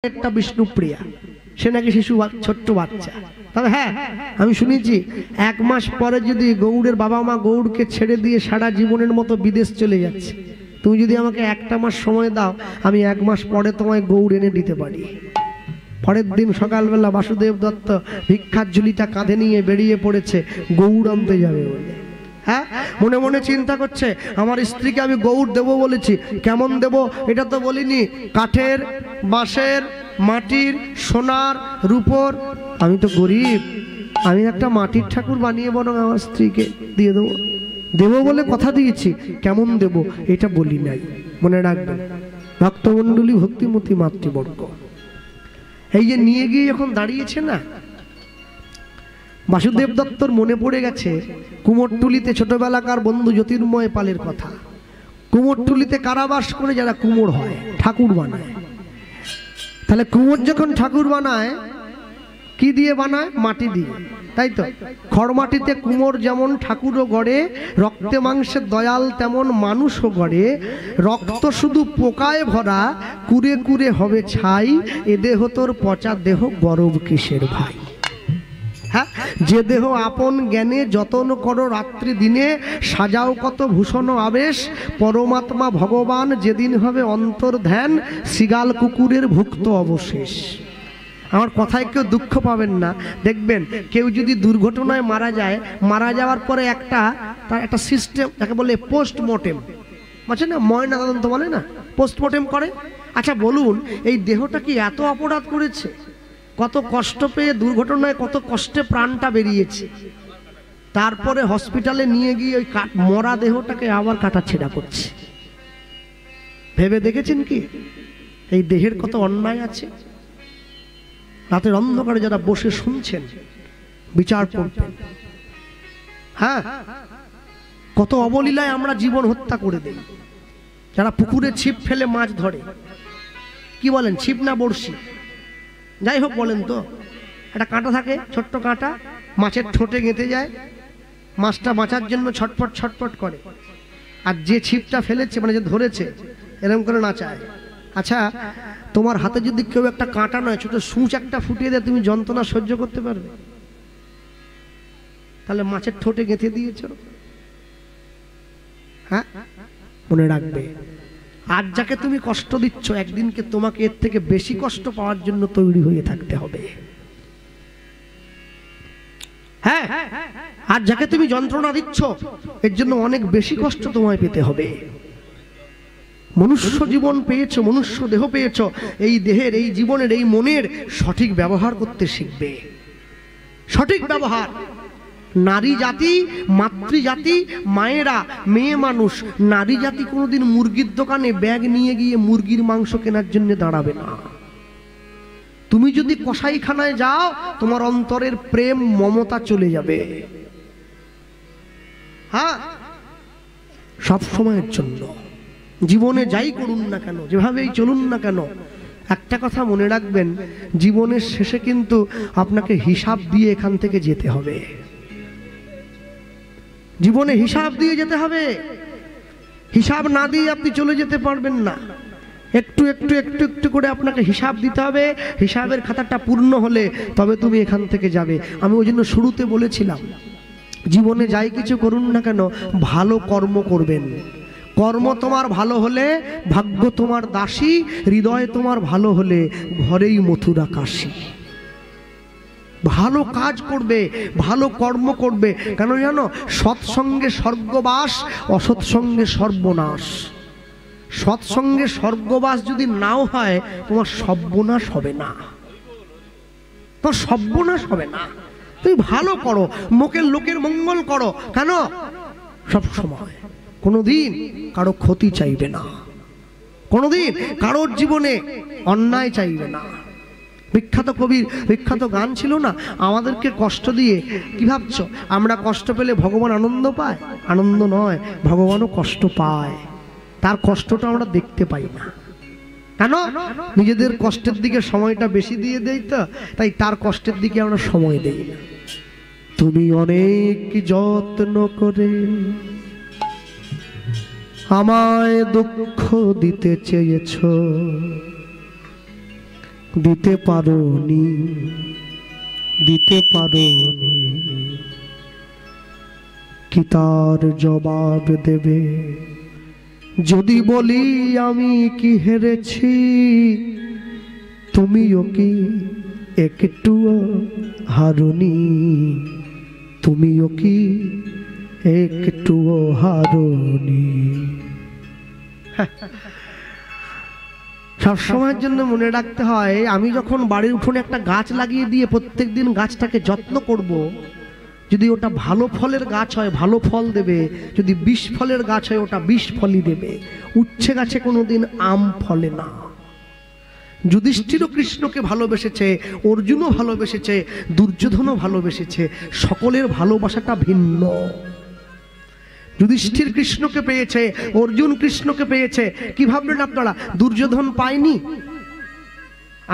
একটা বিষ্ণুপ্রিয়া, সে নাকি শিশু ছোট্ট বাচ্চা। তবে হ্যাঁ, আমি শুনেছি 1 মাস পরে যদি গৌড়ের বাবা মা গৌড়কে ছেড়ে দিয়ে সারা জীবনের মতো বিদেশ চলে যাচ্ছে, তুমি যদি আমাকে 1টা মাস সময় দাও, আমি 1 মাস পরে তোমায় গৌড় এনে দিতে পারি। পরের দিন সকালবেলা বাসুদেব দত্ত ভিক্ষার ঝুলিটা কাঁধে নিয়ে বেরিয়ে পড়েছে গৌড় আনতে যাবে বলে। হ্যাঁ, মনে মনে চিন্তা করছে, আমার স্ত্রীকে আমি গৌড় দেবো বলেছি, কেমন দেব এটা তো বলিনি। কাঠের, বাঁশের, মাটির, সোনার, রূপোর। আমি তো গরিব, আমি একটা মাটির ঠাকুর বানিয়ে বরং আমার স্ত্রীকে দিয়ে দেবো। দেবো বলে কথা দিয়েছি, কেমন দেব এটা বলি নাই। মনে রাখবেন ভক্তমণ্ডলী, ভক্তিমতী মাতৃবর্গ, এই যে নিয়ে গিয়ে যখন দাঁড়িয়েছে না, বাসুদেব দত্তর মনে পড়ে গেছে কুমোরটুলিতে ছোটবেলাকার বন্ধু জ্যোতির্ময় পালের কথা। কুমোরটুলিতে কারাবাস করে যারা কুমোর হয়, ঠাকুর বানায়। তাহলে কুমোর যখন ঠাকুর বানায়, কি দিয়ে বানায়? মাটি দিয়ে, তাই তো? খড়মাটিতে কুমোর যেমন ঠাকুরও গড়ে, রক্তে মাংসের দয়াল তেমন মানুষও গড়ে। রক্ত শুধু পোকায় ভরা, কুরে কুরে হবে ছাই, এ দেহ তোর পচা দেহ, গরব কিসের ভাই। হ্যাঁ, যে দেহ আপন জ্ঞানে যতন করো রাত্রি দিনে, সাজাও কত ভূষণ আবেশ, পরমাত্মা ভগবান যেদিন হবে অন্তর ধ্যান, সিগাল কুকুরের ভুক্ত অবশেষ। আমার কথায় কেউ দুঃখ পাবেন না। দেখবেন কেউ যদি দুর্ঘটনায় মারা যায়, মারা যাওয়ার পরে তার একটা সিস্টেম, তাকে বলে পোস্টমর্টেম, বুঝছেন না? ময়না তদন্ত বলে না, পোস্টমর্টেম করে। আচ্ছা বলুন, এই দেহটা কি এত অপরাধ করেছে? কত কষ্ট পেয়ে দুর্ঘটনায় কত কষ্টে প্রাণটা বেরিয়েছে, তারপরে হসপিটালে নিয়ে গিয়ে ওই মরা দেহটাকে আবার কাটাছেঁড়া করছে। ভেবে দেখেছেন কি এই দেহের কত অন্যায় আছে? রাতের অন্ধকারে যারা বসে শুনছেন, বিচার করবেন। হ্যাঁ, কত অবলীলায় আমরা জীবন হত্যা করে দেই। যারা পুকুরে ছিপ ফেলে মাছ ধরে, কি বলেন, ছিপ না বড়শি, যাই হোক বলেন তো, একটা কাঁটা থাকে, ছোট্ট কাঁটা, মাছের ঠোঁটে গেঁথে যায়, মাছটা বাঁচার জন্য ছটপট ছটপট করে, আর যে ছিপটা ফেলেছে, মানে যে ধরেছে, এরকম করে নাচায়। আচ্ছা, তোমার হাতে যদি কেউ একটা কাঁটা নয়, ছোট সূচ একটা ফুটিয়ে দেয়, তুমি যন্ত্রণা সহ্য করতে পারবে? তাহলে মাছের ঠোঁটে গেঁথে দিয়েছ। হ্যাঁ, মনে রাখবে, আজ যাকে তুমি কষ্ট দিচ্ছ, একদিনকে তোমাকে এর থেকে বেশি কষ্ট পাওয়ার জন্য তৈরি হয়ে থাকতে হবে। হ্যাঁ, আজ যাকে তুমি যন্ত্রণা দিচ্ছ, এর জন্য অনেক বেশি কষ্ট তোমায় পেতে হবে। মনুষ্য জীবন পেয়েছো, মনুষ্য দেহ পেয়েছো, এই দেহের, এই জীবনের, এই মনের সঠিক ব্যবহার করতে শিখবে। সঠিক ব্যবহার। নারী জাতি, মাতৃজাতি, মায়েরা, মেয়ে মানুষ, নারী জাতি কোনোদিন মুরগির দোকানে ব্যাগ নিয়ে গিয়ে মুরগির মাংস কেনার জন্য দাঁড়াবে না। তুমি যদি কসাইখানায় যাও, তোমার অন্তরের প্রেম মমতা চলে যাবে। হ্যাঁ, সব সময়ের জন্য জীবনে যাই করুন না কেন, যেভাবেই চলুন না কেন, একটা কথা মনে রাখবেন, জীবনের শেষে কিন্তু আপনাকে হিসাব দিয়ে এখান থেকে যেতে হবে। জীবনে হিসাব দিয়ে যেতে হবে। হিসাব না দিয়ে আপনি চলে যেতে পারবেন না। একটু একটু একটু একটু করে আপনাকে হিসাব দিতে হবে। হিসাবের খাতাটা পূর্ণ হলে তবে তুমি এখান থেকে যাবে। আমি ওই জন্য শুরুতে বলেছিলাম, জীবনে যাই কিছু করুন না কেন, ভালো কর্ম করবেন। কর্ম তোমার ভালো হলে ভাগ্য তোমার দাসী, হৃদয় তোমার ভালো হলে ঘরেই মথুরা কাশী। ভালো কাজ করবে, ভালো কর্ম করবে, কেন জানো? সৎসঙ্গে স্বর্গবাস, অসৎসঙ্গে সর্বনাশ। সৎসঙ্গে স্বর্গবাস যদি নাও হয়, তোমার সর্বনাশ হবে না, তোমার সর্বনাশ হবে না। তুমি ভালো করো, লোকের মঙ্গল করো। কেন? সব সময় কোনোদিন কারো ক্ষতি চাইবে না, কোনোদিন কারোর জীবনে অন্যায় চাইবে না। বিখ্যাত কবির বিখ্যাত গান ছিল না, আমাদেরকে কষ্ট দিয়ে, কি ভাবছো আমরা কষ্ট পেলে ভগবান আনন্দ পায়? আনন্দ নয়, ভগবানও কষ্ট পায়। তার কষ্টটা আমরা দেখতে পাই না। কেন? নিজেদের কষ্টের দিকে সময়টা বেশি দিয়ে দেই, তো তাই তার কষ্টের দিকে আমরা সময় দেই না। তুমি অনেক যত্ন করে আমায় দুঃখ দিতে চেয়েছো, দিতে পারোনি, দিতে পারোনি, কি তার জবাব দেবে? যদি বলি আমি কি হেরেছি, তুমিও কি একটুও হারোনি? তুমিও কি একটুও হারোনি? সব সময়ের জন্য মনে রাখতে হয়, আমি যখন বাড়ির উঠোনে একটা গাছ লাগিয়ে দিয়ে প্রত্যেকদিন গাছটাকে যত্ন করব, যদি ওটা ভালো ফলের গাছ হয় ভালো ফল দেবে, যদি বিষ ফলের গাছ হয় ওটা বিষ ফলই দেবে। উচ্ছে গাছে কোনোদিন আম ফলে না। যুধিষ্ঠিরও কৃষ্ণকে ভালোবেসেছে, অর্জুনও ভালোবেসেছে, দুর্যোধনও ভালোবেসেছে, সকলের ভালোবাসাটা ভিন্ন। যুধিষ্ঠির কৃষ্ণকে পেয়েছে, অর্জুন কৃষ্ণকে পেয়েছে। কি ভাবলেন আপনারা দুর্যোধন পায়নি?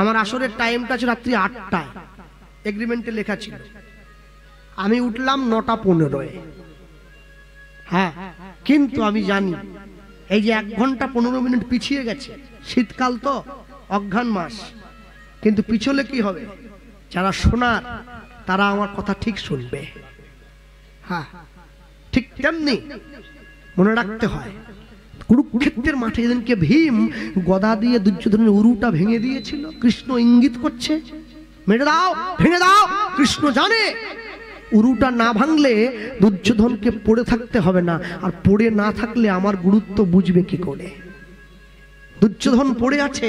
আমার আসরের টাইমটা আছে রাত্রি ৮টায়, এগ্রিমেন্টে লেখা ছিল। আমি উঠলাম ৯টা ১৫-এ। হ্যাঁ, কিন্তু আমি জানি এই যে ১ ঘন্টা ১৫ মিনিট পিছিয়ে গেছে, শীতকাল তো, অঘ্রাণ মাস, কিন্তু পিছলে কি হবে? যারা শোনার তারা আমার কথা ঠিক শুনবে। হ্যাঁ, ঠিক তেমনি মনে রাখতে হয়। কুরুক্ষেত্রের মাঠে যেদিনকে ভীম গদা দিয়ে দুর্যোধনের উরুটা ভেঙে দিয়েছিল, কৃষ্ণ ইঙ্গিত করছে মেরে দাও, ভেঙে দাও। কৃষ্ণ জানে উরুটা না ভাঙলে দুর্যোধনকে পড়ে থাকতে হবে না, আর পড়ে না থাকলে আমার গুরুত্ব বুঝবে কি করে? দুর্যোধন পড়ে আছে,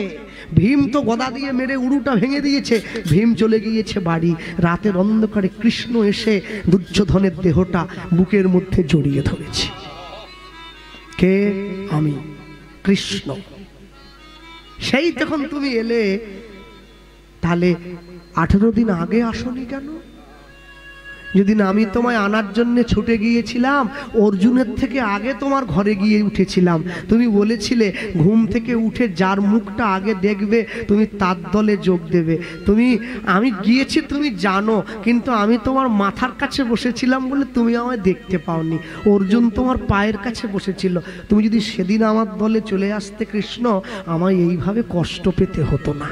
ভীম তো গদা দিয়ে মেরে উরুটা ভেঙে দিয়েছে, ভীম চলে গিয়েছে বাড়ি। রাতের অন্ধকারে কৃষ্ণ এসে দুর্যোধনের দেহটা বুকের মধ্যে জড়িয়ে ধরেছে। কে? আমি, কৃষ্ণ। সেই তখন তুমি এলে, তাহলে 18 দিন আগে আসনি কেন? যেদিন আমি তোমায় আনার জন্য ছুটে গিয়েছিলাম, অর্জুনের থেকে আগে তোমার ঘরে গিয়ে উঠেছিলাম। তুমি বলেছিলে ঘুম থেকে উঠে যার মুখটা আগে দেখবে তুমি তার দলে যোগ দেবে। আমি গিয়েছি তুমি জানো, কিন্তু আমি তোমার মাথার কাছে বসেছিলাম বলে তুমি আমায় দেখতে পাওনি। অর্জুন তোমার পায়ের কাছে বসেছিল। তুমি যদি সেদিন আমার দলে চলে আসতে কৃষ্ণ, আমায় এইভাবে কষ্ট পেতে হতো না।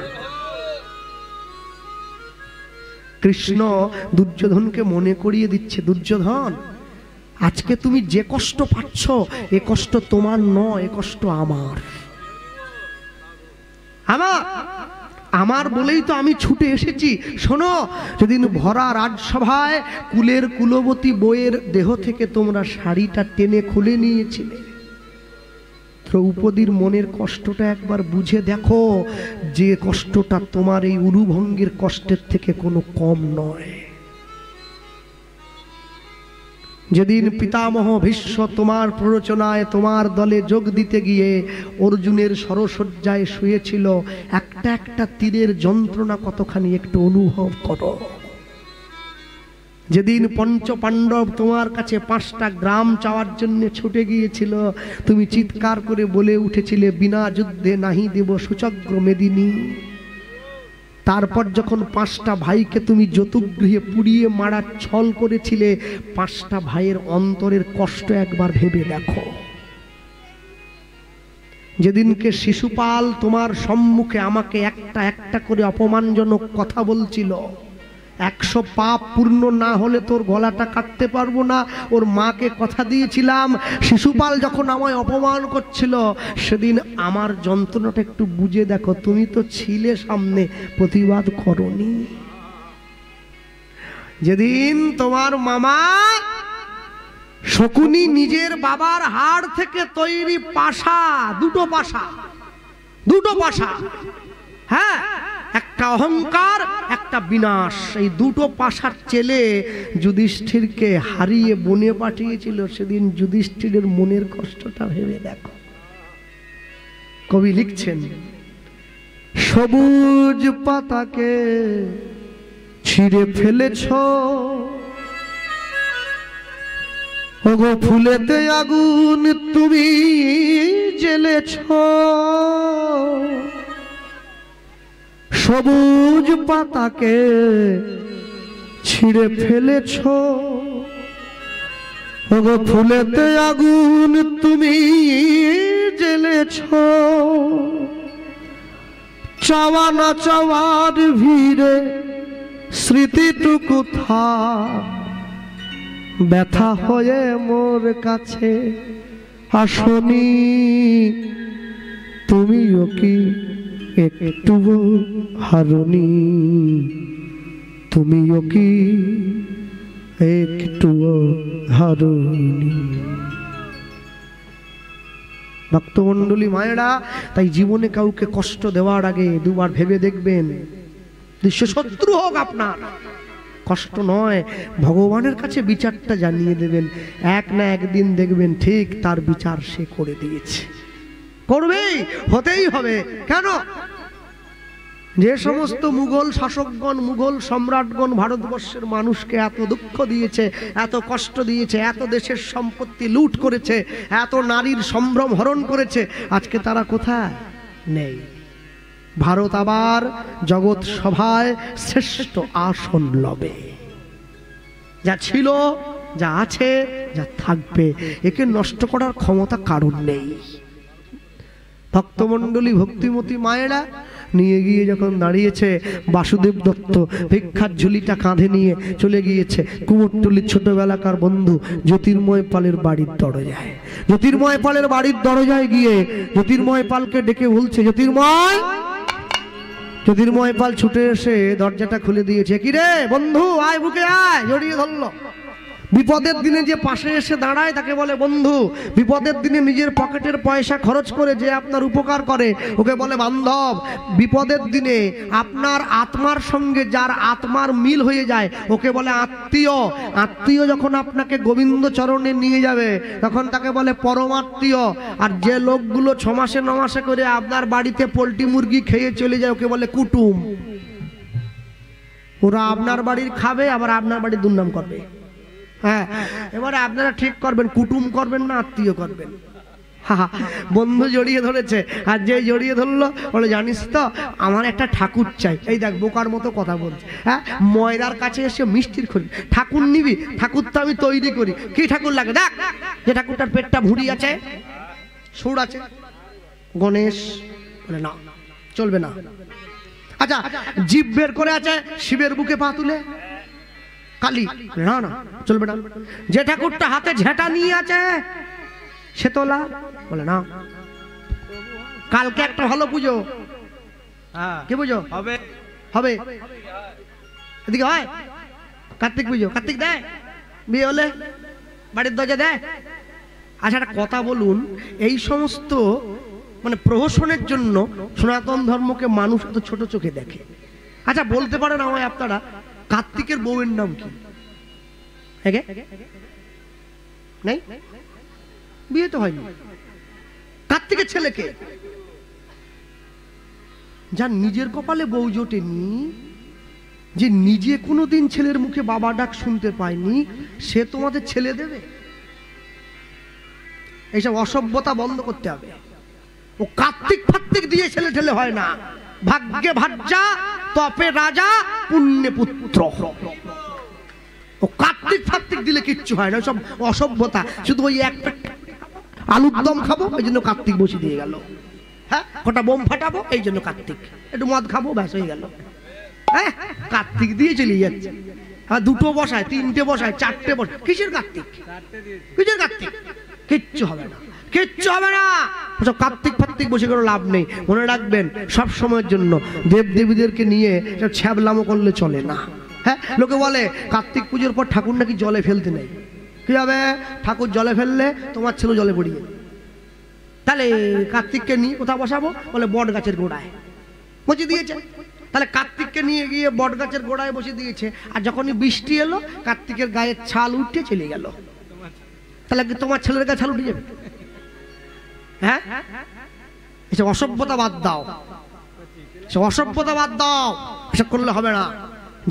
কৃষ্ণ দুর্যোধনকে মনে করিয়ে দিচ্ছে, দুর্যোধন আজকে তুমি যে কষ্ট পাচ্ছ এ কষ্ট তোমার নয়, এ কষ্ট আমার। আমার বলেই তো আমি ছুটে এসেছি। শোনো, যেদিন ভরা রাজসভায় কুলের কুলবতী বইয়ের দেহ থেকে তোমরা শাড়িটা টেনে খুলে নিয়েছিলে, দ্রৌপদীর মনের কষ্টটা একবার বুঝে দেখো, যে কষ্টটা তোমার এই উরুভঙ্গের কষ্টের থেকে কোনো কম নয়। যেদিন পিতামহ ভীষ্ম তোমার প্ররোচনায় তোমার দলে যোগ দিতে গিয়ে অর্জুনের সরসজ্জায় শুয়েছিল, একটা একটা তীরের যন্ত্রণা কতখানি একটু অনুভব করো। যেদিন পঞ্চপাণ্ডব তোমার কাছে 5টা গ্রাম চাওয়ার জন্য ছুটে গিয়েছিল, তুমি চিৎকার করে বলে উঠেছিলে বিনা যুদ্ধে নাহি দেব সুচগ্র মেদিনী। তারপর যখন 5টা ভাইকে তুমি যতুগৃহে পুড়িয়ে মারার ছল করেছিলে, 5টা ভাইয়ের অন্তরের কষ্ট একবার ভেবে দেখো। যেদিনকে শিশুপাল তোমার সম্মুখে আমাকে একটা একটা করে অপমানজনক কথা বলছিল, 100 পাপ পূর্ণ না হলে তোর গলাটা কাটতে পারবো না, ওর মাকে কথা দিয়েছিলাম। শিশুপাল যখন আমায় অপমান করছিল, সেদিন আমার যন্ত্রণাটা একটু বুঝে দেখো। তুমি তো ছিলে সামনে, প্রতিবাদ করনি। যেদিন তোমার মামা শকুনি নিজের বাবার হাড় থেকে তৈরি পাশা, দুটো পাশা, হ্যাঁ, একটা অহংকার একটা বিনাশ, এই দুটো পাশার ছেলে যুধিষ্ঠিরকে হারিয়ে বনে পাঠিয়েছিল, সেদিন যুধিষ্ঠিরের মনের কষ্টটা ভেবে দেখো। কবি লিখছেন, সবুজ পাতাকে ছিঁড়ে ফেলেছ, ওগো ফুলেতে আগুন তুমি জ্বেলেছ। সবুজ পাতাকে ছিঁড়ে ফেলেছ, ওগো ফুলেতে আগুন তুমি জ্বেলেছ। চাওয়া না চাওয়ার ভিড়ে স্মৃতিটুকু থাক, ব্যথা হয়ে মোর কাছে আসনি, তুমিও কি একটুও হারনি, তুমিও কি একটুও হারনি। ভক্তমণ্ডলী মায়েরা, তাই জীবনে কাউকে কষ্ট দেওয়ার আগে দুবার ভেবে দেখবেন। শত্রু হোক আপনার, কষ্ট নয়, ভগবানের কাছে বিচারটা জানিয়ে দেবেন। এক না একদিন দেখবেন ঠিক তার বিচার সে করে দিয়েছে, করবেই, হতেই হবে। কেন? যে সমস্ত মুঘল শাসকগণ, মুঘল সম্রাটগণ ভারতবর্ষের মানুষকে এত দুঃখ দিয়েছে, এত কষ্ট দিয়েছে, এত দেশের সম্পত্তি লুট করেছে, এত নারীর সম্ভ্রম হরণ করেছে, আজকে তারা কোথায়? নেই। ভারত আবার জগৎ সভায় শ্রেষ্ঠ আসন লবে। যা ছিল, যা আছে, যা থাকবে, একে নষ্ট করার ক্ষমতা কারণ নেই। ভক্তমণ্ডলী, ভক্তিমতী মায়েরা নিয়ে গিয়ে যখন দাঁড়িয়েছে, বাসুদেব দত্ত ভিক্ষার ঝুলিটা কাঁধে নিয়ে চলে গিয়েছে কুমোরটুলির ছোটবেলাকার বন্ধু জ্যোতির্ময় পালের বাড়ির দরজায়। জ্যোতির্ময় পালের বাড়ির দরজায় গিয়ে জ্যোতির্ময় পালকে ডেকে বলছে, জ্যোতির্ময়। জ্যোতির্ময় পাল ছুটে এসে দরজাটা খুলে দিয়েছে। কি রে বন্ধু, আয়, বুকে আয়, জড়িয়ে ধরলো। বিপদের দিনে যে পাশে এসে দাঁড়ায় তাকে বলে বন্ধু। বিপদের দিনে নিজের পকেটের পয়সা খরচ করে যে আপনার উপকার করে ওকে বলে বান্ধব। বিপদের দিনে আপনার আত্মার সঙ্গে যার আত্মার মিল হয়ে যায় ওকে বলে আত্মীয়। আত্মীয় যখন আপনাকে গোবিন্দ চরণে নিয়ে যাবে তখন তাকে বলে পরমাত্মীয়। আর যে লোকগুলো 6 মাসে 9 মাসে করে আপনার বাড়িতে পোলট্রি মুরগি খেয়ে চলে যায় ওকে বলে কুটুম। ওরা আপনার বাড়ির খাবে, আবার আপনার বাড়ির দুর্নাম করবে। হ্যাঁ, এবারে আপনারা ঠিক করবেন, কুটুম করবেন না আত্মীয় করবেন। বন্ধু জড়িয়ে ধরেছে, আর যে জড়িয়ে ধরলো বলে, জানিস তো আমার একটা ঠাকুর চাই। এই দেখ বোকার মতো কথা বলছে। হ্যাঁ, ময়দার কাছে এসে মিষ্টির খড়ি, ঠাকুর নিবি? ঠাকুর তো আমি তৈরি করি। কি ঠাকুর লাগে? দেখ, যে ঠাকুরটার পেটটা ভুঁড়ি আছে, সুর আছে, গণেশ। বলে না, চলবে না। আচ্ছা, জিভ বের করে আছে, শিবের বুকে পা তুলে, কালী। না না, চলবে না। যে ঠাকুরটা হাতে ঝেঁটা নিয়ে আছে, সে তোলা। বলে না। কালকে একটা ভালো পুজো, কি পুজো হবে? হবে এদিকে হয় কার্তিক পুজো। কার্তিক দেয়, বিয়ে হলে বাড়ির দরজা দেয়। আচ্ছা, একটা কথা বলুন, এই সমস্ত মানে প্রহসনের জন্য সনাতন ধর্মকে মানুষ এত ছোট চোখে দেখে। আচ্ছা, বলতে পারেন আমায় আপনারা, কার্তিকের বউয়ের নাম কি? নেই, বিয়ে তো হয়নি। কার্তিকের ছেলেকে, যার নিজের কপালে বউ জোটেনি, যে নিজে কোনোদিন ছেলের মুখে বাবা ডাক শুনতে পায়নি, সে তোমাদের ছেলে দেবে? এইসব অসভ্যতা বন্ধ করতে হবে। ও কার্তিক ফার্তিক দিয়ে ছেলে ঠেলে হয় না। ভাগ্যে ভাজ্যা, তপে রাজা, পুণ্যে পুত্র। ও কার্তিক ফার্তিক দিলে কিচ্ছু হয় না, সব অসভ্যতা। শুধু ওই একটা আলুর দম খাবো ওই জন্য কার্তিক বসে দিয়ে গেল। হ্যাঁ, কটা বোম ফাটাবো এই জন্য কার্তিক। একটু মদ খাবো, ব্যাস হয়ে গেল। হ্যাঁ, কার্তিক দিয়ে চলে যাচ্ছে। আর 2টো বসায়, 3টে বসায়, 4টে বসায়। কিসের কার্তিক? কিসের কার্তিক? কিচ্ছু হবে না, কিচ্ছু হবে না। সব কার্তিক ফার্তিক বসে কোনো লাভ নেই। মনে রাখবেন, সব সময়ের জন্য দেব দেবীদেরকে নিয়ে সব ছ্যাবলামো করলে চলে না। হ্যাঁ, লোকে বলে কার্তিক পুজোর পর ঠাকুর নাকি জলে ফেলতে নেই। কি হবে? ঠাকুর জলে ফেললে তোমার ছেলে জলে পড়িয়ে। তাহলে কার্তিককে নিয়ে কোথাও বসাবো? বলে বট গাছের গোড়ায় বসিয়ে দিয়েছে। তাহলে কার্তিককে নিয়ে গিয়ে বট গাছের গোড়ায় বসিয়ে দিয়েছে। আর যখনই বৃষ্টি এলো কার্তিকের গায়ের ছাল উঠে চলে গেল। তাহলে তোমার ছেলের গায়ে ছাল উঠে যাবে? হ্যাঁ, এসব অসভ্যতা বাদ দাও, এসব অসভ্যতা বাদ দাও। এসব করলে হবে না।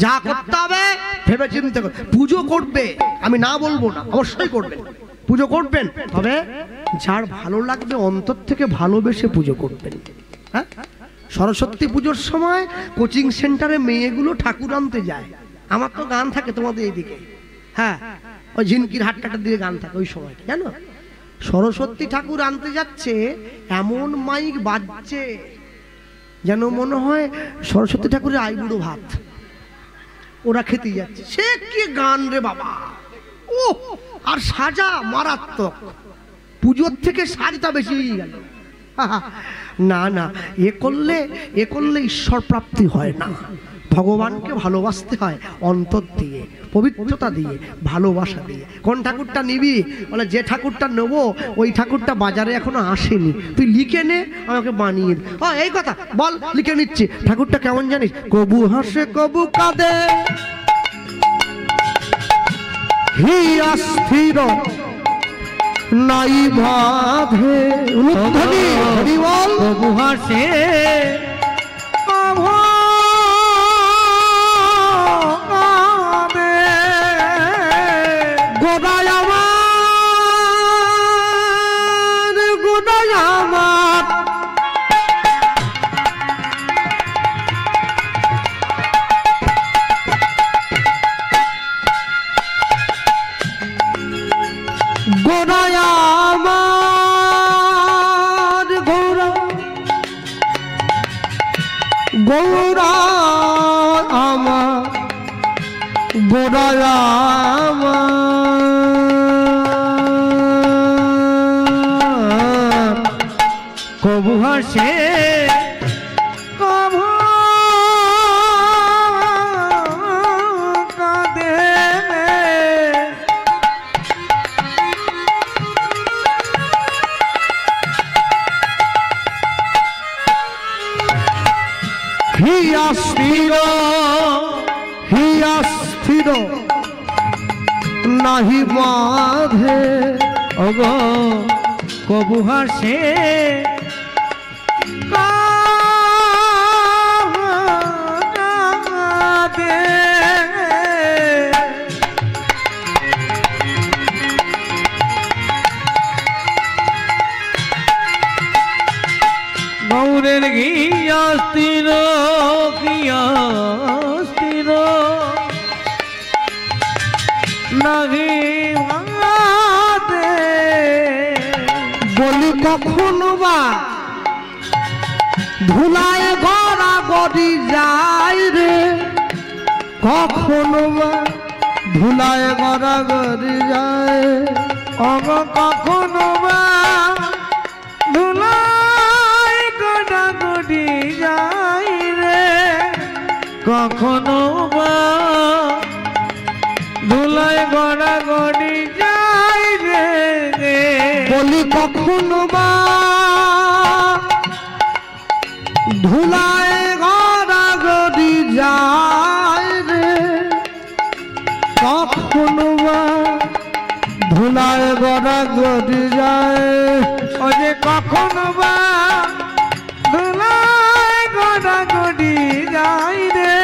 যা করতে হবে ভেবে চিন্তে করবে। পুজো করবে, আমি না বলবো না, অবশ্যই করবেন, পুজো করবেন, তবে যার ভালো লাগবে অন্তর থেকে ভালোবেসে পুজো করবেন। হ্যাঁ, সরস্বতী পুজোর সময় কোচিং সেন্টারে মেয়েগুলো ঠাকুর আনতে যায়। আমার তো গান থাকে তোমাদের এইদিকে। হ্যাঁ, ওই ঝিনকির হাটকাটার দিকে গান থাকে ওই সময়, জানো? সরস্বতী ঠাকুর আনতে যাচ্ছে, এমন মাইক বাজছে, যেন মনে হয় সরস্বতী ঠাকুরের আইবুড়ো ভাত ওরা খেতে যাচ্ছে। সে কি গান রে বাবা, ও আর সাজা মারাত্মক, পুজোর থেকে সাজটা বেশি হয়ে গেল। না না, এ করলে ঈশ্বর প্রাপ্তি হয় না। ভগবানকে ভালোবাসতে হয় অন্তর দিয়ে, পবিত্রতা দিয়ে, ভালোবাসা দিয়ে। কোন ঠাকুরটা নিবি? বলে যে ঠাকুরটা নেবো ওই ঠাকুরটা বাজারে এখনো আসেনি, তুই লিখে নে, আমাকে বানিয়ে দে। এই কথা বল, লিখে নিচ্ছি। ঠাকুরটা কেমন জানিস? কবু হাসে কবু কাঁদে, হিয়া স্থির নাই বাঁধে। হরি বল। কবু হাসে গোদায় আমার, গোদায় আমার, গোদায় আমার, গৌরা গৌরা আমার, গোদায় আমার। কবু হাসে কবু কাঁদে, হিয়া স্থির, হিয়া স্থির নাহি বাঁধে। ওগো কবু হাসে কাঁদে, গৌরের ঘিয়া স্থির, ঘিয়া স্থির নাহি বাঁধে। বলি কখনো বা ধুলায় গড়া গড়ি যায় রে, কখনো বা ধুলায় গড়া গড়ি যায়। কখনো বা ধুলায় গড়া গড়ি যায় রে, কখনো বা ধুলায় গড়া গড়ি যায় রে। বলি কখনো বা ধুলায় গড়া গড়ি যায় রে, কখনো বা ধুলায় গড়া গড়ি যায়। ও যে কখনো বা ধুলায় গড়া গড়ি যায় রে,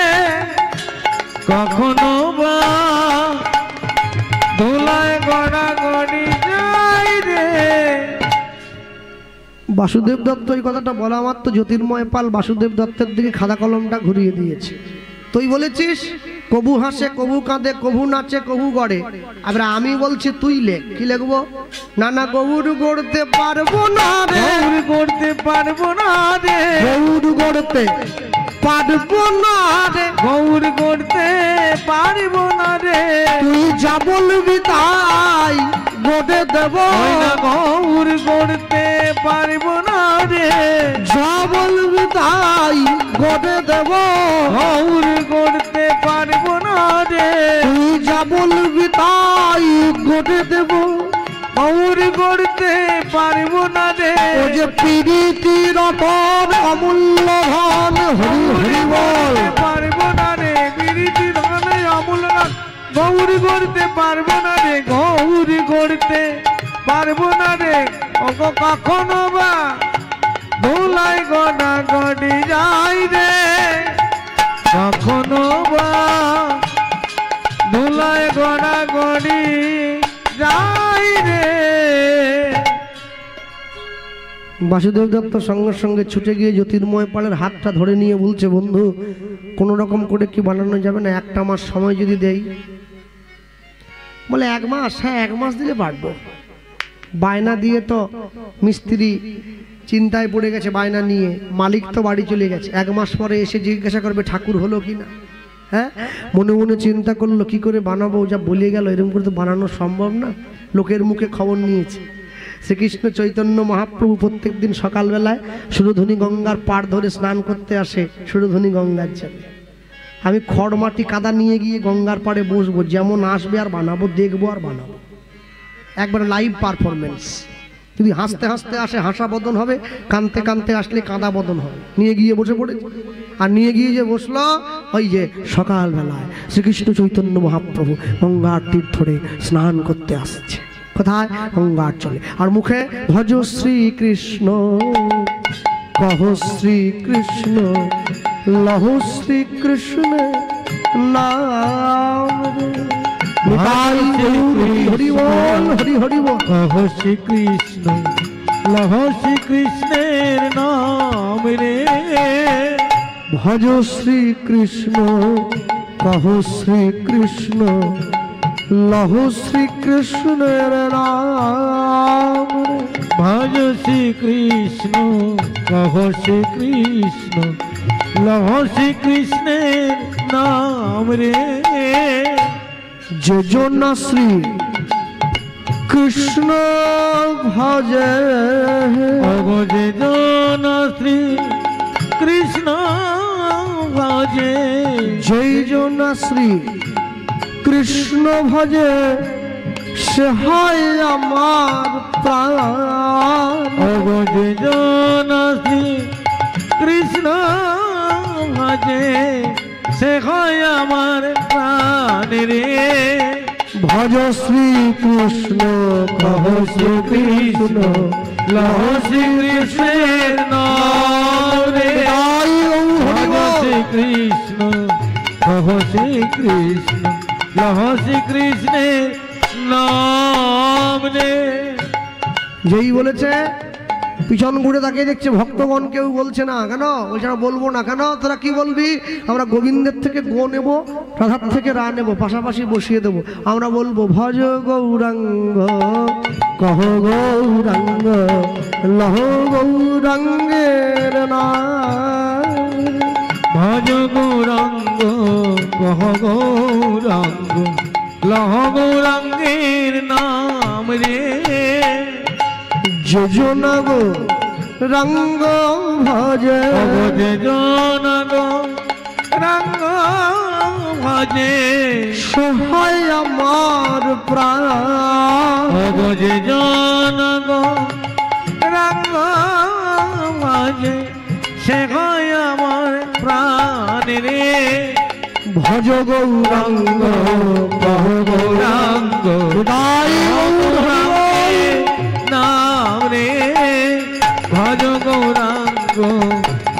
কখনো বা ধুলায় গড়া গড়ি যায় রে। বাসুদেব দত্ত এই কথাটা বলা মাত্র জ্যোতির্ময় পাল বাসুদেব দত্তের দিকে খাতা কলমটা ঘুরিয়ে দিয়েছে। তুই বলেছিস কবু হাসে কবু কাঁদে, কবু নাচে কবু গড়ে, আবার আমি বলছি তুই লেখ। কি লিখবো? না না, গৌর গড়তে পারবো না রে, গৌর গড়তে পারবো না রে, গৌর গড়তে পারবো না রে, গৌর গড়তে পারবো না রে। তুই যা বলবি তাই গড়ে দেব, গৌর গড়তে পারবো না রে, যা বলবি তাই গড়ে দেব, গৌর গড়তে পারবো না রে। তুই যা বলবি তাই গড়ে দেব, গৌর গড়তে পারবো না রে। ও যে প্রীতি রতন অমূল্য ধন, হরি হরি বল। পারবো না রে, প্রীতি ধন অমূল্য ধন, গৌর গড়তে পারবো না রে, গৌর গড়তে পারবো না রে। ওগো কখনো বা ধুলায় গড়া গড়ি যায় রে, কখনো বা ধুলায় গড়া গড়ি যায় রে। বাসুদেব দত্ত সঙ্গে সঙ্গে ছুটে গিয়ে জ্যোতির্ময় পালের হাতটা ধরে নিয়ে বলছে, বন্ধু কোনো রকম করে কি বানানো যাবে না? একটা মাস সময় যদি দেই। বলে 1 মাস? হ্যাঁ 1 মাস দিলে পারবো। বায়না দিয়ে তো মিস্ত্রি চিন্তায় পড়ে গেছে, বায়না নিয়ে মালিক তো বাড়ি চলে গেছে। 1 মাস পরে এসে জিজ্ঞাসা করবে ঠাকুর হলো কি না। হ্যাঁ, মনে মনে চিন্তা করলো কি করে বানাবো, যা বলে গেল এরকম করে তো বানানো সম্ভব না। লোকের মুখে খবর নিয়েছে। শ্রীকৃষ্ণ চৈতন্য মহাপ্রভু প্রত্যেক দিন সকালবেলায় সুরধনী গঙ্গার পাড় ধরে স্নান করতে আসে সুরধনী গঙ্গার জলে। আমি খড় মাটি কাদা নিয়ে গিয়ে গঙ্গার পাড়ে বসবো, যেমন আসবে আর বানাবো, দেখবো আর বানাবো, একবার লাইভ পারফরমেন্স। যদি হাসতে হাসতে আসে হাসা বদন হবে, কাঁদতে কাঁদতে আসলে কাঁদা বদন হবে। নিয়ে গিয়ে বসে পড়েছে, আর নিয়ে গিয়ে যে বসলো ওই যে সকালবেলায় শ্রীকৃষ্ণ চৈতন্য মহাপ্রভু গঙ্গার তীর ধরে স্নান করতে আসছে। কোথায়? গঙ্গার চলে। আর মুখে ভজ শ্রীকৃষ্ণ, কহ শ্রীকৃষ্ণ, লহ শ্রীকৃষ্ণ নাম। হরি বল, হরি হরি বল। কহ শ্রীকৃষ্ণ, লহ শ্রীকৃষ্ণের নাম রে। ভজ শ্রীকৃষ্ণ, কহ শ্রীকৃষ্ণ, লহ শ্রীকৃষ্ণের নাম। ভজ শ্রীকৃষ্ণ, কহ শ্রীকৃষ্ণ, লহ শ্রীকৃষ্ণের নাম রে। যোজনা শ্রী কৃষ্ণ ভজে, অগজে জন শ্রী কৃষ্ণ ভজে। জয় জনা শ্রী কৃষ্ণ ভজে, সে হয় আমার প্রাণ। অগজে জন শ্রী কৃষ্ণ ভজে, সে হয় আমার প্রাণ রে। ভজ শ্রীকৃষ্ণ, কহ শ্রীকৃষ্ণ, লহ শ্রীকৃষ্ণের নাম রে। ভজ শ্রীকৃষ্ণ, কহ শ্রীকৃষ্ণ, লহ শ্রীকৃষ্ণের নাম রে। যেই বলেছে পিছন ঘুরে তাকিয়ে দেখছে ভক্তগণ, কেউ বলছে না। কেন বলছে না? বলবো না। কেন? তোরা কি বলবি? আমরা গোবিন্দের থেকে গো নেব, রাধার থেকে রা নেব, পাশাপাশি বসিয়ে দেবো। আমরা বলবো ভজ গৌরাঙ্গ, কহ গৌরাঙ্গ, লহ গৌরাঙ্গের নাম। ভজ গৌরাঙ্গ, কহ গৌরাঙ্গ, লহ গৌরাঙ্গের নাম রে। যোজনা গো রঙ্গ ভজে, অগজে জন গো রঙ্গ ভজে, সহায় আমার প্রাণ। অগজে জন গো রঙ্গ ভজে, সে হয় আমার প্রাণ রে। ভজ গৌরাঙ্গ, কহ গৌরাঙ্গ, নাম রে। ভজ গৌরাঙ্গ,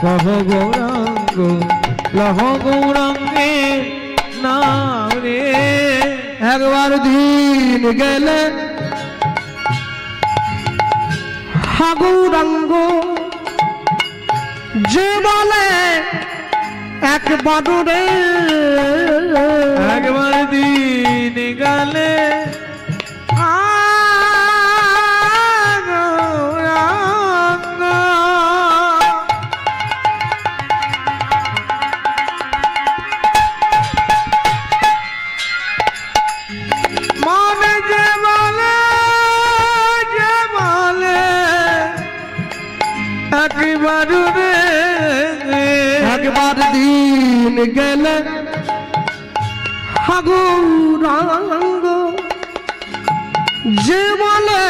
কহ গৌরাঙ্গ, লহ গৌরাঙ্গে নাম রে। একবার দিন গেলে হা গৌরাঙ্গ, যে বলে একবার রে। একবার দিন গেলে একবার দিন গেলে হা গৌরাঙ্গ, যে বলে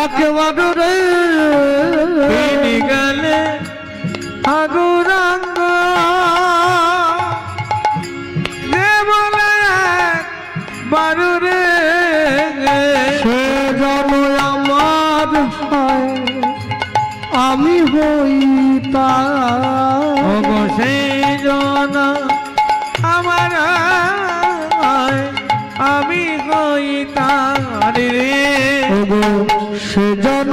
একবার রে। দিন গেলে হা গৌরাঙ্গ, যে বলে একবার রে। সে যেন আমার হয়, আমি হই তার। সেই জন আমার হয়, আমি হই তার রে। সে যেন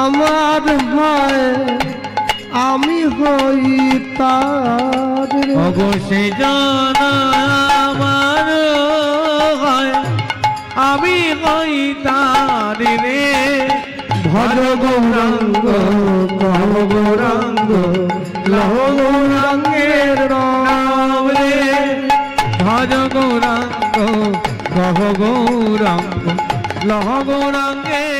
আমার হয়, আমি হই তার। সে জন আমার হয়, আমি কই তারি রে ভজ গৌরাঙ্গ কহ গৌরাঙ্গ লহ গৌরাঙ্গের নাম রে ভজ গৌরাঙ্গ কহ গৌরাঙ্গ লহ গৌরাঙ্গে